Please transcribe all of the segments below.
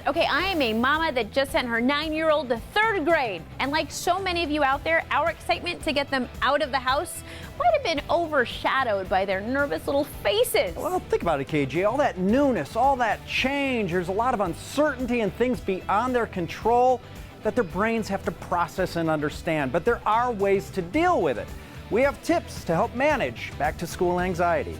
Okay, I am a mama that just sent her 9-year-old to third grade. And like so many of you out there, our excitement to get them out of the house might have been overshadowed by their nervous little faces. Well, think about it, KG. All that newness, all that change, there's a lot of uncertainty and things beyond their control that their brains have to process and understand. But there are ways to deal with it. We have tips to help manage back-to-school anxiety.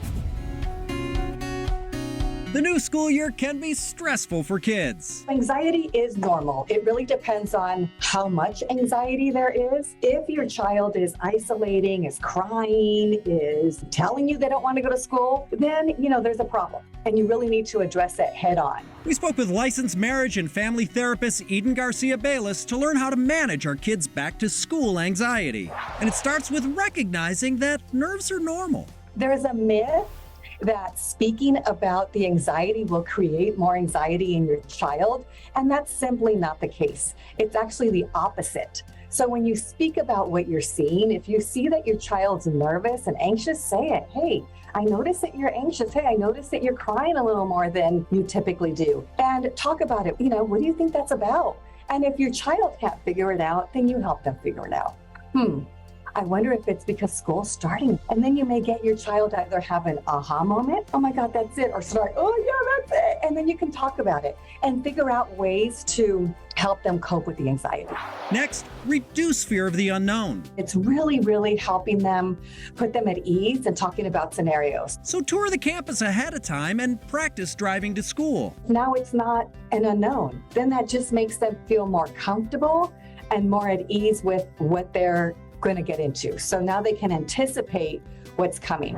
The new school year can be stressful for kids. Anxiety is normal. It really depends on how much anxiety there is. If your child is isolating, is crying, is telling you they don't want to go to school, then, there's a problem. And you really need to address it head on. We spoke with licensed marriage and family therapist Eden Garcia Bayless to learn how to manage our kids' back to school anxiety. And it starts with recognizing that nerves are normal. There's a myth that speaking about the anxiety will create more anxiety in your child, and that's simply not the case. It's actually the opposite. So when you speak about what you're seeing, if you see that your child's nervous and anxious, say it. Hey, I notice that you're anxious. Hey, I notice that you're crying a little more than you typically do. And talk about it. What do you think that's about? And if your child can't figure it out, then you help them figure it out. I wonder if it's because school's starting. And then you may get your child either have an aha moment, oh my God, that's it, or start, oh yeah, that's it. And then you can talk about it and figure out ways to help them cope with the anxiety. Next, reduce fear of the unknown. It's really, really helping them, put them at ease and talking about scenarios. So tour the campus ahead of time and practice driving to school. Now it's not an unknown. Then that just makes them feel more comfortable and more at ease with what they're going to get into. So now they can anticipate what's coming.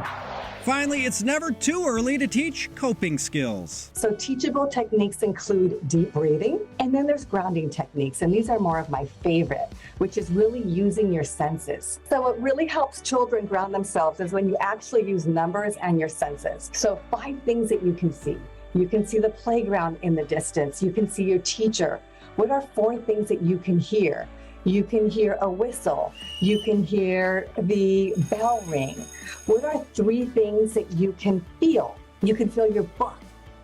Finally, it's never too early to teach coping skills. So teachable techniques include deep breathing, and then there's grounding techniques, and these are more of my favorite, which is really using your senses. So what really helps children ground themselves is when you actually use numbers and your senses. So 5 things that you can see. You can see the playground in the distance. You can see your teacher. What are 4 things that you can hear? You can hear a whistle. You can hear the bell ring. What are 3 things that you can feel? You can feel your butt.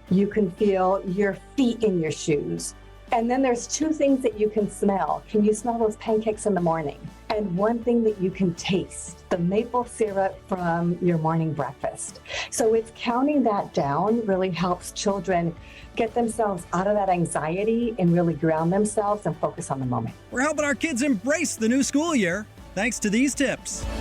You can feel your feet in your shoes. And then there's 2 things that you can smell. Can you smell those pancakes in the morning? And 1 thing that you can taste, the maple syrup from your morning breakfast. So it's counting that down really helps children get themselves out of that anxiety and really ground themselves and focus on the moment. We're helping our kids embrace the new school year thanks to these tips.